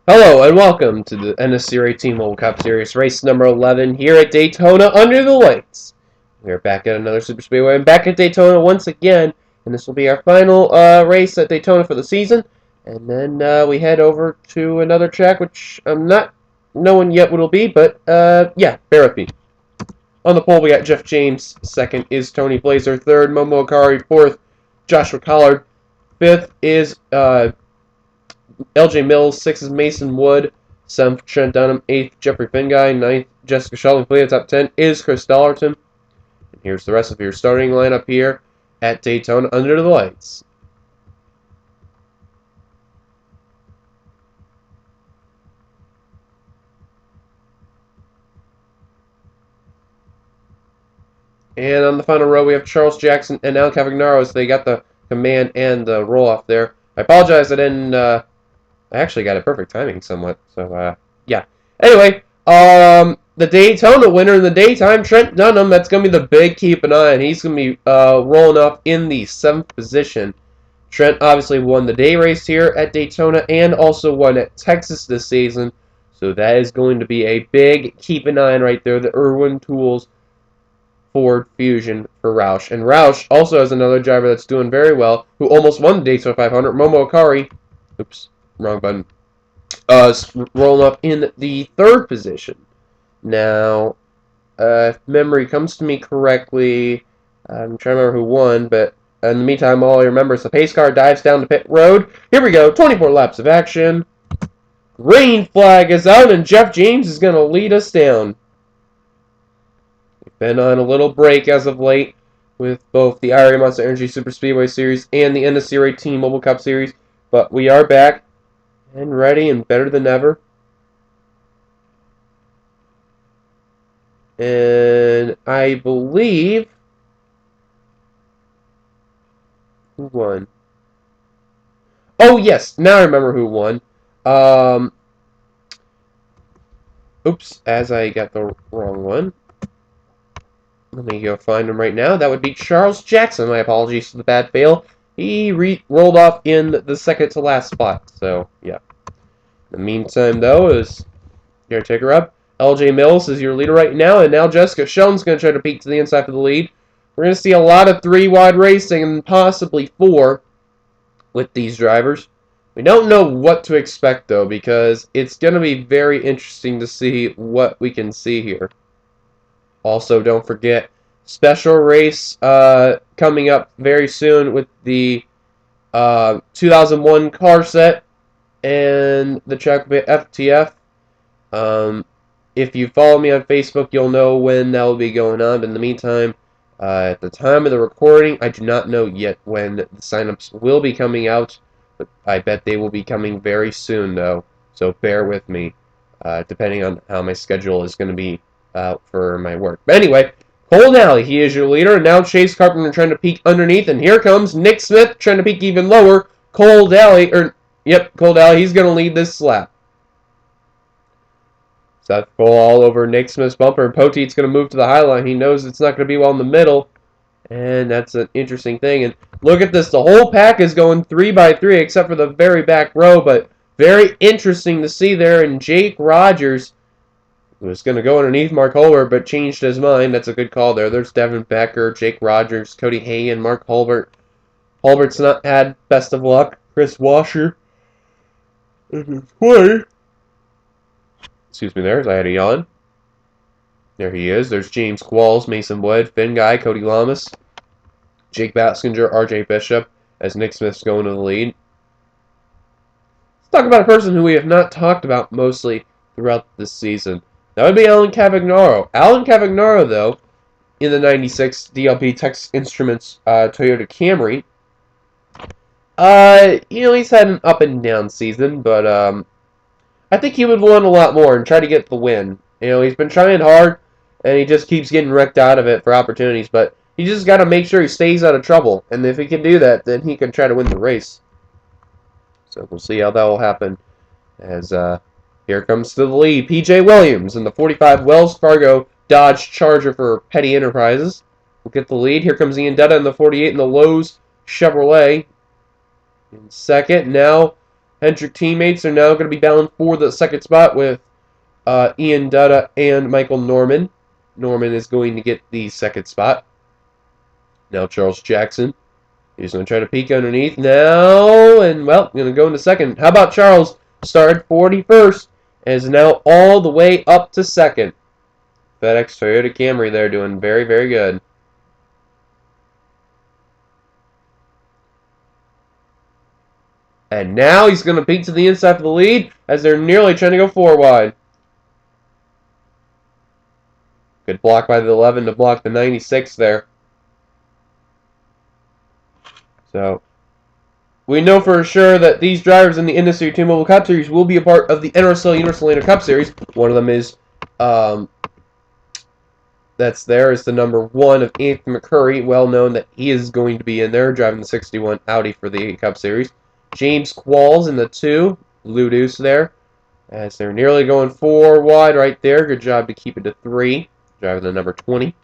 Hello and welcome to the NNSCRA T Mobile Cup Series race number 11 here at Daytona under the lights. We are back at another Super Speedway and back at Daytona once again, and this will be our final race at Daytona for the season. And then we head over to another track, which I'm not knowing yet what it'll be, but yeah, bear with me. On the pole, we got Jeff James. Second is Tony Blazer. Third, Momo Akari. Fourth, Joshua Collard. Fifth is LJ Mills. Sixth is Mason Wood. Seventh, Trent Dunham. Eighth, Jeffrey Finguy. Ninth, Jessica Shelton. The top 10 is Chris Dollarton. And here's the rest of your starting lineup here at Daytona under the lights. And on the final row, we have Charles Jackson and Al Cavagnaro. So they got the command and the roll off there. I apologize, I didn't. I actually got it perfect timing somewhat. So yeah. Anyway, the Daytona winner in the daytime, Trent Dunham. That's gonna be the big keep an eye on. He's gonna be rolling up in the 7th position. Trent obviously won the day race here at Daytona and also won at Texas this season. So that is going to be a big keep an eye on right there. The Irwin Tools Ford Fusion for Roush. And Roush also has another driver that's doing very well, who almost won the Daytona 500, Momo Akari. Oops, wrong button. Rolling up in the 3rd position. Now, if memory comes to me correctly, I'm trying to remember who won, but in the meantime, all I remember is the pace car dives down the pit road. Here we go, 24 laps of action. Green flag is out, and Jeff James is going to lead us down. We've been on a little break as of late with both the IRA Monster Energy Super Speedway Series and the NNSCRA T Mobile Cup Series, but we are back and ready and better than ever. And I believe who won? Oh yes, now I remember who won. Oops, as I got the wrong one. Let me go find him right now. That would be Charles Jackson. My apologies for the bad fail. He rolled off in the second to last spot. So yeah. In the meantime, though, is caretaker up. LJ Mills is your leader right now, and now Jessica Shelton's going to try to peek to the inside for the lead. We're going to see a lot of 3-wide racing and possibly 4 with these drivers. We don't know what to expect, though, because it's going to be very interesting to see what we can see here. Also, don't forget, special race coming up very soon with the 2001 car set and the track FTF. If you follow me on Facebook, you'll know when that will be going on. But in the meantime, at the time of the recording, I do not know yet when the signups will be coming out. But I bet they will be coming very soon, though. So bear with me, depending on how my schedule is going to be for my work. But anyway, Cole Nally, he is your leader. And now Chase Carpenter trying to peek underneath. And here comes Nick Smith trying to peek even lower. Cole Nally, he's going to lead this lap. Seth Cole all over Nick Smith's bumper, and Poteet's going to move to the high line. He knows it's not going to be well in the middle, and that's an interesting thing. And look at this. The whole pack is going 3x3 except for the very back row, but very interesting to see there. And Jake Rogers was going to go underneath Mark Hulbert, but changed his mind. That's a good call there. There's Devin Becker, Jake Rogers, Cody Hay, Mark Hulbert. Hulbert's not had best of luck. Chris Washer in his way. Excuse me there, as I had a yawn. There he is. There's James Qualls, Mason Wood, Finn Guy, Cody Lamas, Jake Baskinger, RJ Bishop, as Nick Smith's going to the lead. Let's talk about a person who we have not talked about mostly throughout this season. That would be Alan Cavagnaro. Alan Cavagnaro, though, in the 96 DLP Texas Instruments Toyota Camry, he's had an up and down season, but I think he would want a lot more and try to get the win. He's been trying hard, and he just keeps getting wrecked out of it for opportunities. But he just got to make sure he stays out of trouble. And if he can do that, then he can try to win the race. So we'll see how that will happen. As here comes to the lead, P.J. Williams in the 45 Wells Fargo Dodge Charger for Petty Enterprises. We'll get the lead. Here comes Ian Dutta in the 48 in the Lowe's Chevrolet. In second, now Hendrick teammates are now going to be battling for the second spot with Ian Dutta and Michael Norman. Norman is going to get the second spot. Now Charles Jackson. He's going to try to peek underneath now. And, well, going to go into second. How about Charles? Started 41st and is now all the way up to second. FedEx Toyota Camry there doing very, very good. And now he's going to peek to the inside for the lead as they're nearly trying to go 4 wide. Good block by the 11 to block the 96 there. So, we know for sure that these drivers in the NNSCRA T Mobile Cup Series will be a part of the NRSL Universal Lander Cup Series. One of them is, that's there is the number 1 of Anthony McCurry. Well known that he is going to be in there driving the 61 Audi for the Cup Series. James Qualls in the 2, Blue Deuce there. As they're nearly going 4 wide right there. Good job to keep it to 3. Driving the number 20.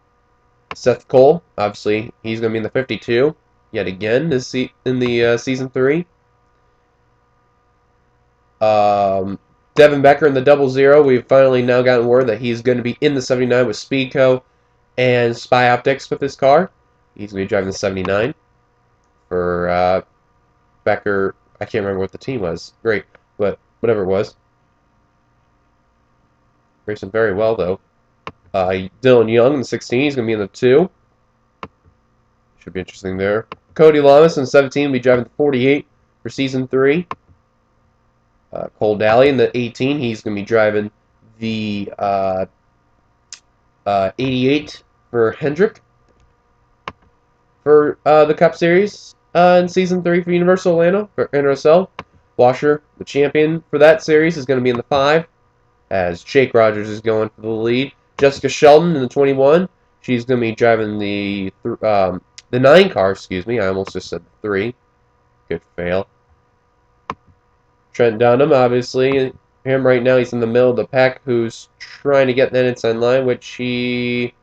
Seth Cole, obviously, he's going to be in the 52 yet again this in the Season 3. Devin Becker in the 00. We've finally now gotten word that he's going to be in the 79 with Speedco and Spy Optics with his car. He's going to be driving the 79 for Becker. I can't remember what the team was. Great, but whatever it was. Racing very well, though. Dylan Young in the 16. He's going to be in the 2. Should be interesting there. Cody Lamas in the 17 will be driving the 48 for Season 3. Cole Daly in the 18. He's going to be driving the 88 for Hendrick for the Cup Series in Season 3 for Universal Orlando for NRSL. Washer, the champion for that series, is going to be in the 5 as Jake Rogers is going for the lead. Jessica Sheldon in the 21. She's going to be driving the 9 car, excuse me. I almost just said 3. Good fail. Trent Dunham, obviously, him right now, he's in the middle of the pack, who's trying to get that inside line, which he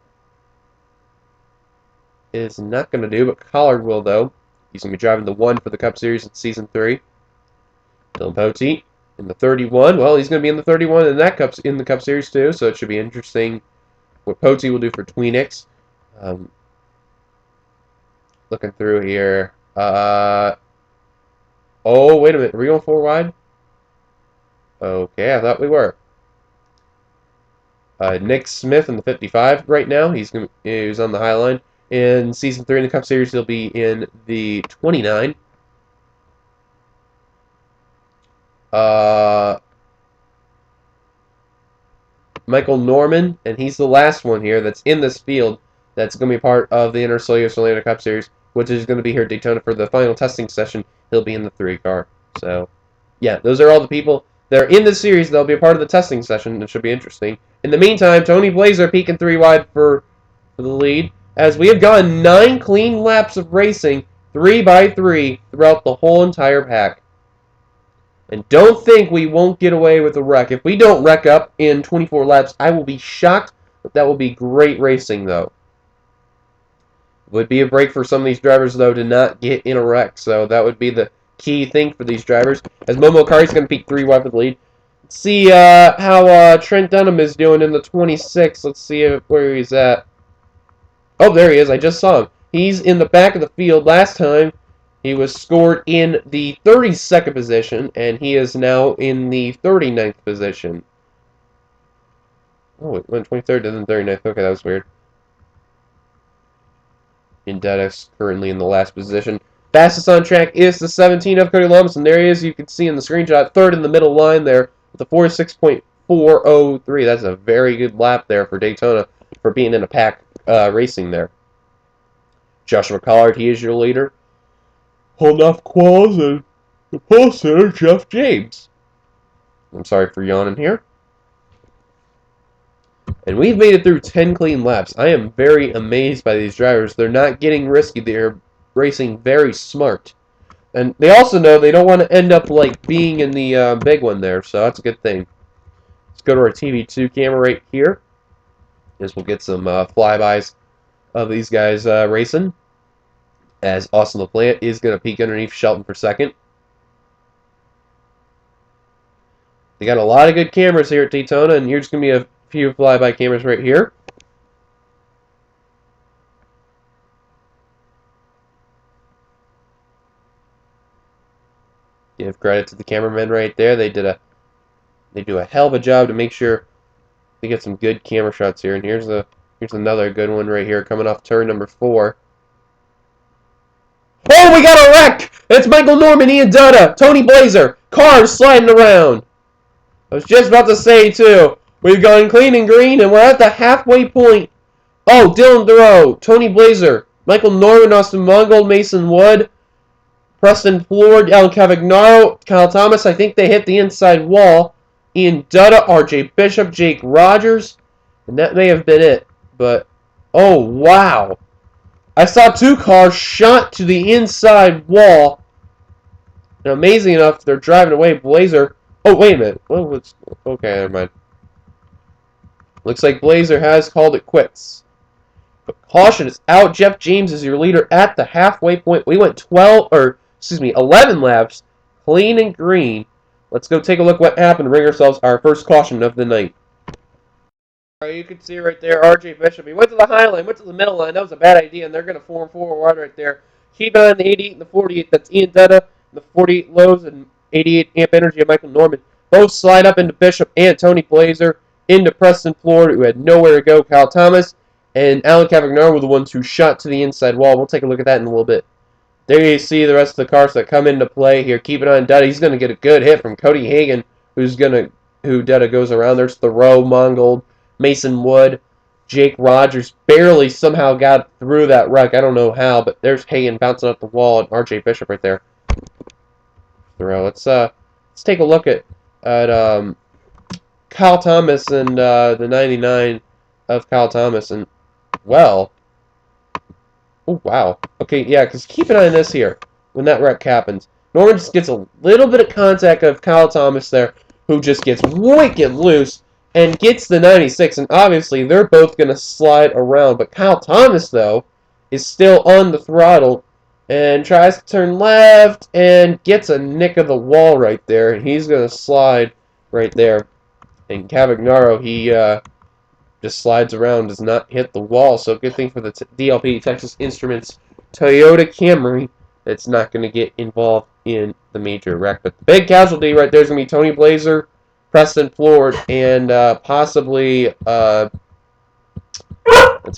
is not going to do, but Collard will, though. He's going to be driving the 1 for the Cup Series in Season 3. Dylan Poteet in the 31. Well, he's going to be in the 31 in the Cup Series, too, so it should be interesting what Poteet will do for Tweenix. Looking through here. Oh, wait a minute. Are we going 4 wide? Okay, I thought we were. Nick Smith in the 55 right now. He's on the high line. In Season 3 in the Cup Series, he'll be in the 29. Michael Norman, and he's the last one here that's in this field that's going to be part of the NRSL Orlando Cup Series, which is going to be here at Daytona for the final testing session. He'll be in the 3 car. So, yeah, those are all the people that are in this series. They'll be a part of the testing session. It should be interesting. In the meantime, Tony Blazer peeking 3 wide for the lead, as we have gone 9 clean laps of racing, 3 by 3, throughout the whole entire pack. And don't think we won't get away with a wreck. If we don't wreck up in 24 laps, I will be shocked, but that will be great racing, though. Would be a break for some of these drivers, though, to not get in a wreck. So that would be the key thing for these drivers. As Momo Kari's going to peak 3 wide for the lead. Let's see how Trent Dunham is doing in the 26. Let's see where he's at. Oh, there he is. I just saw him. He's in the back of the field. Last time, he was scored in the 32nd position, and he is now in the 39th position. Oh, it went 23rd and then 39th. Okay, that was weird. Indedex currently in the last position. Fastest on track is the 17 of Cody Lamas, and there he is. You can see in the screenshot, 3rd in the middle line there with a 46.403. That's a very good lap there for Daytona for being in a pack racing there. Joshua Collard, he is your leader. Holding off Qualls and the pole sitter, Jeff James. I'm sorry for yawning here. And we've made it through 10 clean laps. I am very amazed by these drivers. They're not getting risky. They're racing very smart. And they also know they don't want to end up like being in the big one there, so that's a good thing. Let's go to our TV2 camera right here, as we'll get some flybys of these guys racing. As Austin LaPlante is going to peek underneath Shelton for second. They got a lot of good cameras here at Daytona, and here's going to be a few flyby cameras right here. Give credit to the cameramen right there. They do a hell of a job to make sure they get some good camera shots here. And here's another good one right here coming off turn number 4. Oh, we got a wreck! It's Michael Norman, Ian Dutta, Tony Blazer, cars sliding around. I was just about to say too, we've gone clean and green, and we're at the halfway point. Oh, Dylan Thoreau, Tony Blazer, Michael Norman, Austin Mongold, Mason Wood, Preston Floyd, El Cavagnaro, Kyle Thomas. I think they hit the inside wall. Ian Dutta, R.J. Bishop, Jake Rogers, and that may have been it. But, oh, wow. I saw 2 cars shot to the inside wall. And amazing enough, they're driving away. Blazer. Oh, wait a minute. Okay, never mind. Looks like Blazer has called it quits. But caution is out. Jeff James is your leader at the halfway point. We went 11 laps, clean and green. Let's go take a look what happened and bring ourselves our first caution of the night. You can see right there, R.J. Bishop. He went to the high line, went to the middle line. That was a bad idea, and they're going to form forward right there. Keep on the 88 and the 48. That's Ian Dutta, the 48 lows, and 88 amp energy of Michael Norman. Both slide up into Bishop and Tony Blazer, into Preston Floyd, who had nowhere to go. Kyle Thomas and Alan Cavagnaro were the ones who shot to the inside wall. We'll take a look at that in a little bit. There you see the rest of the cars that come into play here. Keep it on Dutta. He's going to get a good hit from Cody Hagan, who Dutta goes around. There's Thoreau, Mongold, Mason Wood, Jake Rogers barely somehow got through that wreck. I don't know how, but there's Hagan bouncing off the wall and R.J. Bishop right there. Thoreau. Let's take a look at Kyle Thomas and the 99 of Kyle Thomas, and well. Oh, wow. Okay, yeah, because keep an eye on this here when that wreck happens. Norman just gets a little bit of contact of Kyle Thomas there, who just gets wicked loose and gets the 96. And obviously, they're both going to slide around. But Kyle Thomas, though, is still on the throttle and tries to turn left and gets a nick of the wall right there. And he's going to slide right there. And Cavagnaro, he just slides around, does not hit the wall. So good thing for the DLP, Texas Instruments Toyota Camry, that's not going to get involved in the major wreck. But the big casualty right there is going to be Tony Blazer, Preston Floyd, and possibly, that's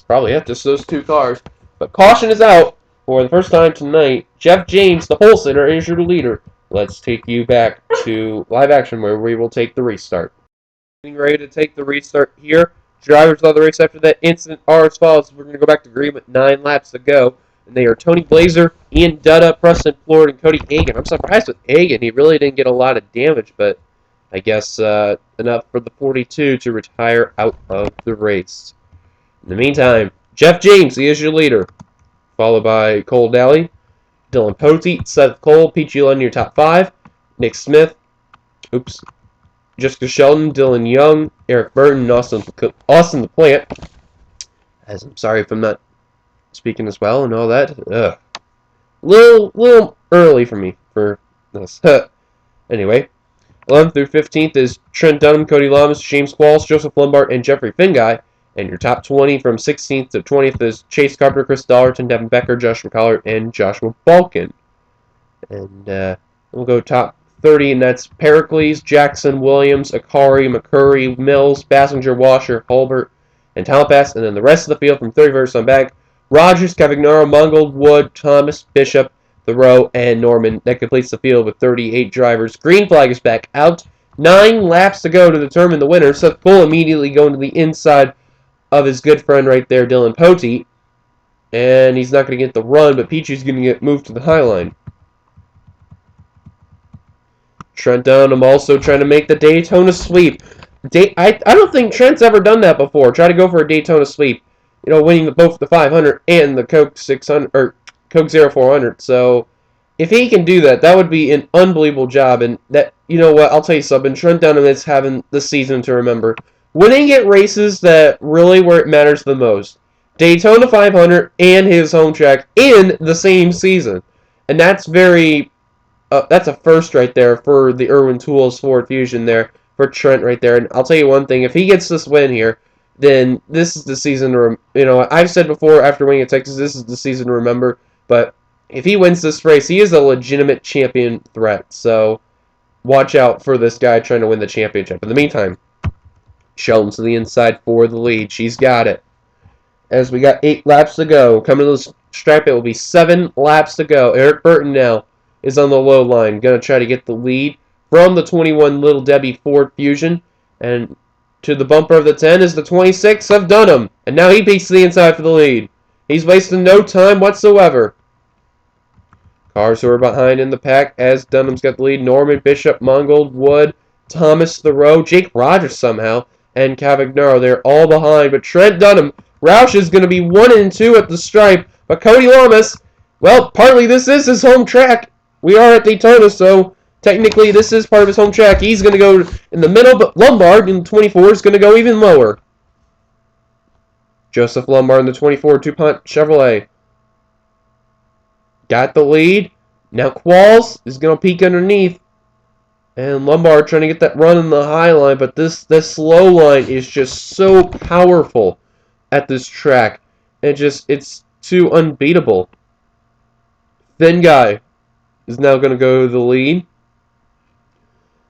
probably it, just those 2 cars. But caution is out for the first time tonight. Jeff James, the pole sitter, is your leader. Let's take you back to live action where we will take the restart. Getting ready to take the restart here. Drivers of the race after that incident are as follows. We're going to go back to green with 9 laps to go. And they are Tony Blazer, Ian Dutta, Preston Floyd, and Cody Hagan. I'm surprised with Hagan. He really didn't get a lot of damage, but I guess enough for the 42 to retire out of the race. In the meantime, Jeff James, he is your leader. Followed by Cole Daly, Dylan Poteet, Seth Cole, Peachy Lund, your top 5. Nick Smith, Jessica Sheldon, Dylan Young, Eric Burton, Austin the Plant. As I'm sorry if I'm not speaking as well and all that. Little early for me for this. Anyway, 11th through 15th is Trent Dunham, Cody Lamas, James Qualls, Joseph Lombard, and Jeffrey Finguy. And your top 20 from 16th to 20th is Chase Carpenter, Chris Dollarton, Devin Becker, Josh McCullers, and Joshua Balkin. And we'll go top 30, and that's Pericles, Jackson, Williams, Akari, McCurry, Mills, Bassinger, Washer, Hulbert, and Talpass. And then the rest of the field from 31st on back, Rogers, Cavagnaro, Mongold, Wood, Thomas, Bishop, Thoreau, and Norman. That completes the field with 38 drivers. Green flag is back out. 9 laps to go to determine the winner. Seth Cole immediately going to the inside of his good friend right there, Dylan Poteet. And he's not going to get the run, but Peachy's going to get moved to the high line. Trent Dunham also trying to make the Daytona sweep. I don't think Trent's ever done that before. Try to go for a Daytona sweep. You know, winning both the 500 and the Coke 600 or Coke 0400. So if he can do that, that would be an unbelievable job. And that, you know what? I'll tell you something. Trent Dunham is having the season to remember. Winning at races that really where it matters the most. Daytona 500 and his home track in the same season, and that's very. That's a first right there for the Irwin Tools Ford Fusion there. for Trent right there. And I'll tell you one thing, if he gets this win here, then this is the season to, I've said before after winning at Texas, this is the season to remember. But if he wins this race, he is a legitimate champion threat. So watch out for this guy trying to win the championship. In the meantime, Sheldon to the inside for the lead. She's got it. As we got 8 laps to go. Coming to the stripe, it will be 7 laps to go. Eric Burton now is on the low line. Going to try to get the lead from the 21 Little Debbie Ford Fusion. And to the bumper of the 10 is the 26 of Dunham. And now he peeks to the inside for the lead. He's wasting no time whatsoever. Cars who are behind in the pack as Dunham's got the lead. Norman, Bishop, Mongold, Wood, Thomas, Thoreau, Jake Rogers somehow, and Cavagnaro. They're all behind. But Trent Dunham, Roush is going to be 1 and 2 at the stripe. But Cody Lamas, well, partly this is his home track. We are at Daytona, so technically this is part of his home track. He's going to go in the middle, but Lombard in 24 is going to go even lower. Joseph Lombard in the 24 DuPont Chevrolet. Got the lead. Now Qualls is going to peek underneath. And Lombard trying to get that run in the high line. But this slow line is just so powerful at this track. It's too unbeatable. Thin Guy is now going to go to the lead.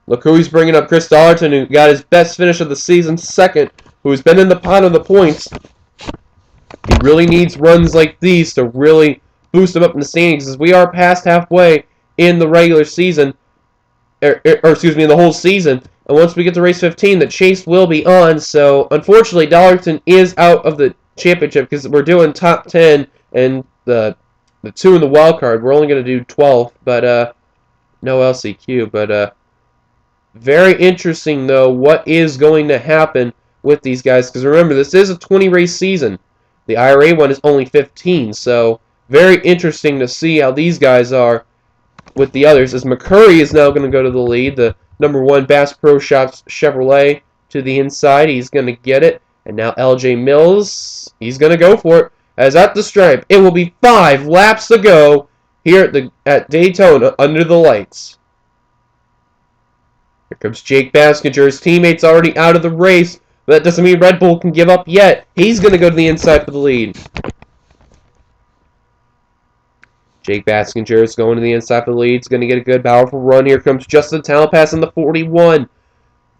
Look who he's bringing up. Chris Dollarton, who got his best finish of the season, second. Who's been in the pot of the points. He really needs runs like these to really boost him up in the standings, as we are past halfway in the regular season, or excuse me, in the whole season. And once we get to race 15, the chase will be on. So unfortunately, Dollarton is out of the championship because we're doing top 10 and the 2 in the wild card. We're only going to do 12, but no LCQ. But very interesting though what is going to happen with these guys, because remember, this is a 20 race season. The IRA one is only 15, so very interesting to see how these guys are with the others, as McCurry is now going to go to the lead. The number 1 Bass Pro Shops Chevrolet to the inside. He's going to get it. And now LJ Mills, he's going to go for it. As at the stripe, it will be 5 laps to go here at Daytona under the lights. Here comes Jake Baskinger. His teammate's already out of the race, but that doesn't mean Red Bull can give up yet. He's going to go to the inside for the lead. Jake Baskinger is going to the inside for the lead. He's going to get a good, powerful run. Here comes Justin Talpass in the 41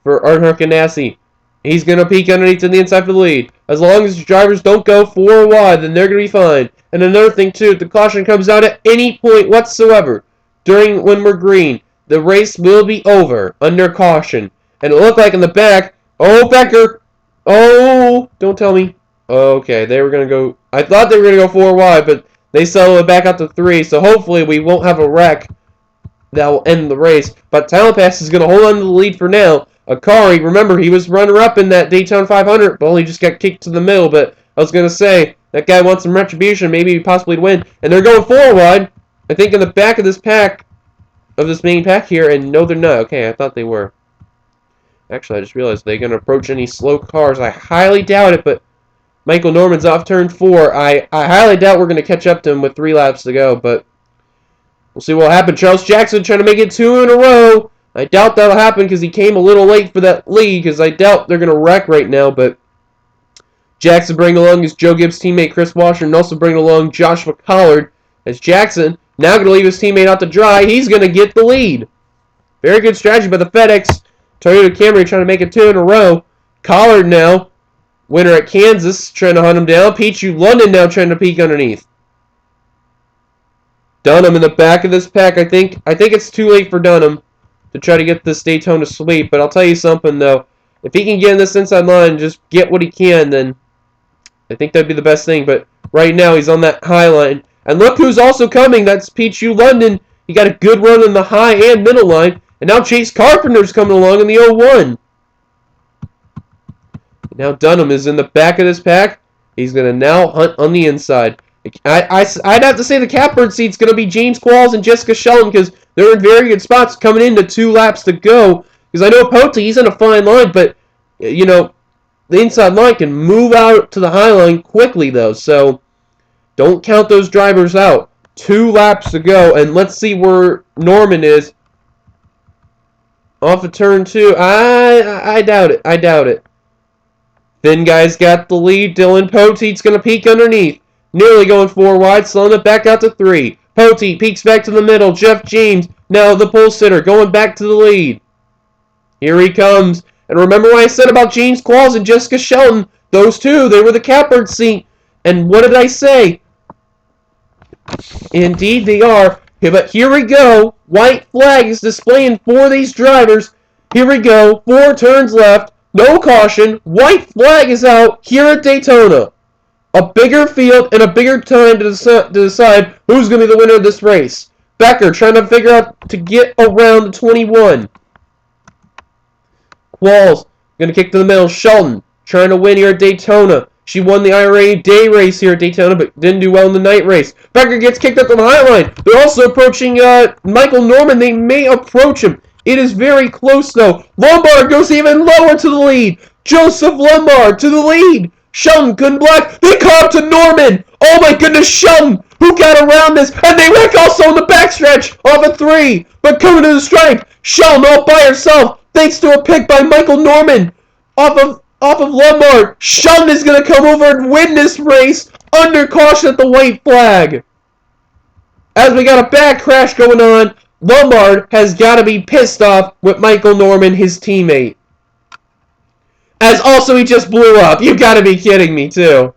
for Earnhardt Ganassi. He's going to peek underneath to the inside for the lead. As long as the drivers don't go 4 wide, then they're going to be fine. And another thing, too, the caution comes out at any point whatsoever when we're green. The race will be over under caution. And it looked like in the back, oh, Becker. Oh, don't tell me. Okay, they were going to go, I thought they were going to go 4 wide, but they settled it back out to 3, so hopefully we won't have a wreck that will end the race. But Talpass is going to hold on to the lead for now. Akari, remember, he was runner-up in that Daytona 500, but only just got kicked to the middle. But I was going to say, that guy wants some retribution, maybe possibly to win. And they're going 4 wide, I think, in the back of this pack, of this main pack here, and no, they're not. Okay, I thought they were. Actually, I just realized they're going to approach any slow cars. I highly doubt it, but Michael Norman's off turn 4. I highly doubt we're going to catch up to him with 3 laps to go, but we'll see what will happen. Charles Jackson trying to make it 2 in a row. I doubt that'll happen because he came a little late for that lead, because I doubt they're going to wreck right now, but Jackson bringing along his Joe Gibbs teammate Chris Washer, and also bringing along Joshua Collard, as Jackson now going to leave his teammate out to dry. He's going to get the lead. Very good strategy by the FedEx Toyota Camry, trying to make it 2 in a row. Collard now, winner at Kansas, trying to hunt him down. Pichu London now trying to peek underneath. Dunham in the back of this pack. I think it's too late for Dunham to try to get this Daytona sweep. But I'll tell you something, though. If he can get in this inside line and just get what he can, then I think that'd be the best thing. But right now, he's on that high line. And look who's also coming. That's Pichu London. He got a good run in the high and middle line. And now Chase Carpenter's coming along in the 01. Now Dunham is in the back of this pack. He's going to now hunt on the inside. I'd have to say the catbird seat's going to be James Qualls and Jessica Sheldon, because they're in very good spots coming into 2 laps to go. Because I know Pote, he's in a fine line, but, you know, the inside line can move out to the high line quickly, though. So don't count those drivers out. 2 laps to go, and let's see where Norman is. Off of turn 2. I doubt it. I doubt it. Thin guy's got the lead. Dylan Poteet's going to peek underneath. Nearly going 4 wide. Slowing it back out to 3. Poteet peeks back to the middle. Jeff James, now the pole sitter, going back to the lead. Here he comes. And remember what I said about James Qualls and Jessica Shelton? Those two, they were the catbird seat. And what did I say? Indeed they are. But here we go. White flag is displaying for these drivers. Here we go. 4 turns left. No caution. White flag is out here at Daytona. A bigger field and a bigger time to decide who's going to be the winner of this race. Becker trying to figure out to get around the 21. Qualls going to kick to the middle. Shelton trying to win here at Daytona. She won the IRA day race here at Daytona, but didn't do well in the night race. Becker gets kicked up on the high line. They're also approaching Michael Norman. They may approach him. It is very close, though. Lombard goes even lower to the lead. Joseph Lombard to the lead. Shelton couldn't block. They caught up to Norman. Oh, my goodness, Shelton, who got around this. And they wreck also in the backstretch off a 3. But coming to the stripe, Shelton all by herself, thanks to a pick by Michael Norman off of Lombard. Shelton is going to come over and win this race under caution at the white flag. As we got a bad crash going on, Lombard has got to be pissed off with Michael Norman, his teammate. As also he just blew up. You got to be kidding me, too.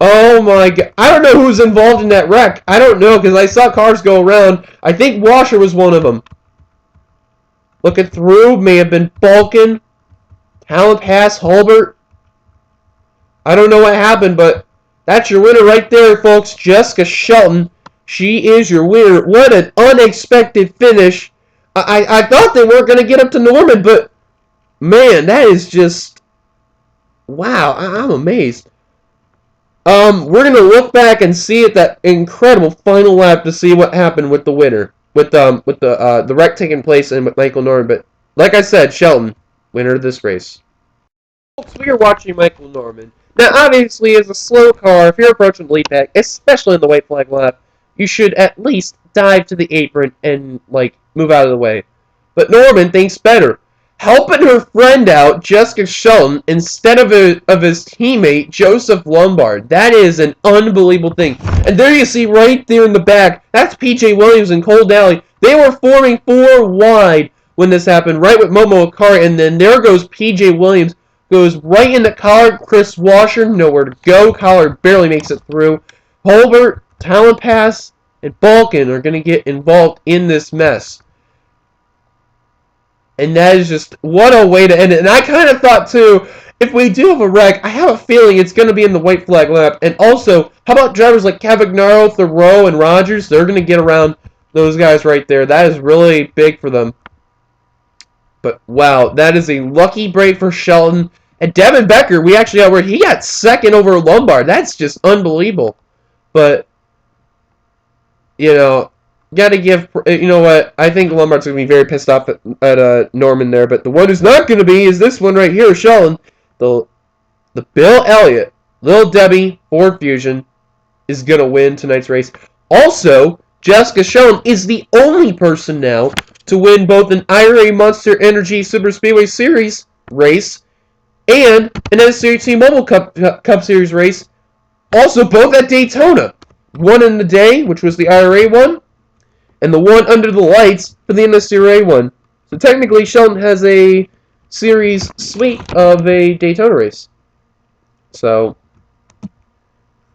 Oh my god. I don't know who's involved in that wreck. I don't know, because I saw cars go around. I think Washer was one of them. Looking through, may have been Balkan. Talent pass, Hulbert. I don't know what happened, but that's your winner right there, folks. Jessica Shelton. She is your winner. What an unexpected finish. I thought they weren't going to get up to Norman, but man, that is just... Wow, I'm amazed. We're going to look back and see at that incredible final lap to see what happened with the winner. With the wreck taking place and with Michael Norman. But like I said, Shelton, winner of this race. Folks, we are watching Michael Norman. Now, obviously, as a slow car, if you're approaching the lead pack, especially in the white flag lap, you should at least dive to the apron and, like, move out of the way. But Norman thinks better. Helping her friend out, Jessica Shelton, instead of his teammate, Joseph Lombard. That is an unbelievable thing. And there you see right there in the back, that's P.J. Williams and Cole Daly. They were forming 4 wide when this happened, right with Momo Akari, and then there goes P.J. Williams, goes right into Collard. Chris Washer, nowhere to go. Collard barely makes it through. Hulbert, Talent Pass, and Balkan are going to get involved in this mess. And that is just, what a way to end it. And I kind of thought, too, if we do have a wreck, I have a feeling it's going to be in the white flag lap. And also, how about drivers like Cavagnaro, Thoreau, and Rogers? They're going to get around those guys right there. That is really big for them. But, wow, that is a lucky break for Shelton. And Devin Becker, we actually got word he got second over Lombard. That's just unbelievable. But, you know, got to give, you know what, I think Lombard's going to be very pissed off at Norman there. But the one who's not going to be is this one right here, Shelton. The Bill Elliott, Lil Debbie, Ford Fusion is going to win tonight's race. Also, Jessica Shelton is the only person now to win both an IRA Monster Energy Super Speedway Series race and an NNSCRA T Mobile Cup Series race. Also, both at Daytona. One in the day, which was the IRA one, and the one under the lights for the NNSCRA one. So technically, Shelton has a series sweep of a Daytona race. So,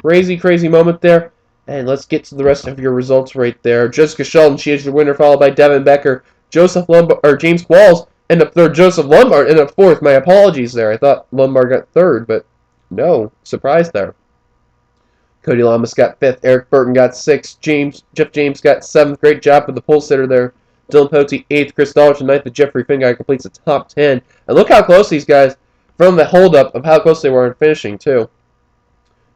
crazy, crazy moment there. And let's get to the rest of your results right there. Jessica Shelton, she is your winner, followed by Devin Becker. Joseph Lombard, or James Qualls, ended up third. Joseph Lombard ended up fourth. My apologies there. I thought Lombard got third, but no. Surprise there. Cody Lamas got fifth. Eric Burton got sixth. Jeff James got seventh. Great job with the pole sitter there. Dylan Pote, eighth. Chris Dollich, ninth. The Jeffrey Finn guy completes the top 10. And look how close these guys, from the holdup of how close they were in finishing, too.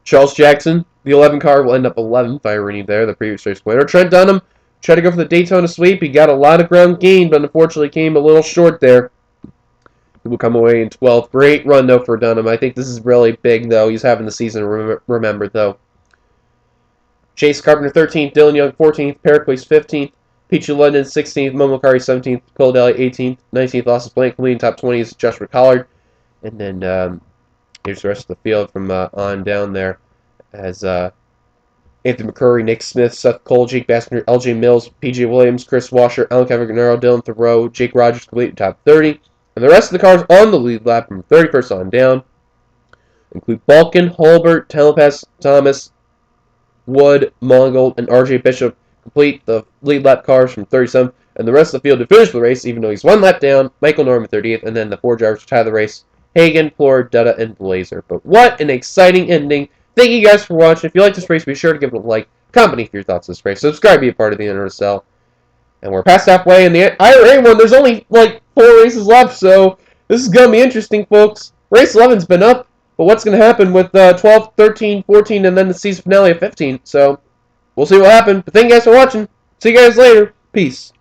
Charles Jackson, the 11 car, will end up 11th. Irony there, the previous race winner. Trent Dunham tried to go for the Daytona sweep. He got a lot of ground gain, but unfortunately came a little short there. He will come away in 12th. Great run, though, for Dunham. I think this is really big, though. He's having the season remembered, though. Chase Carpenter, 13th. Dylan Young, 14th. Pericles, 15th. Peachy London 16th, Momokari 17th, Philadelphia 18th, 19th, Losses Blank, leading top 20 is Joshua Collard. And then here's the rest of the field from on down there as Anthony McCurry, Nick Smith, Seth Cole, Jake Bassinger, LJ Mills, PJ Williams, Chris Washer, Alan Cavagnaro, Dylan Thoreau, Jake Rogers complete the top 30. And the rest of the cars on the lead lap from 31st on down include Balkin, Holbert, Telepass, Thomas, Wood, Mongold, and RJ Bishop complete the lead lap cars from 37th. And the rest of the field to finish the race, even though he's one lap down, Michael Norman 30th, and then the 4 drivers to tie the race, Hagan, Fleur, Dutta, and Blazer. But what an exciting ending. Thank you guys for watching. If you like this race, be sure to give it a like, comment for your thoughts on this race, subscribe, be a part of the NNSCRA. And we're past halfway in the IRA one. There's only like 4 races left, so this is going to be interesting, folks. Race 11's been up, but what's going to happen with 12, 13, 14, and then the season finale of 15? So we'll see what happens. But thank you guys for watching. See you guys later. Peace.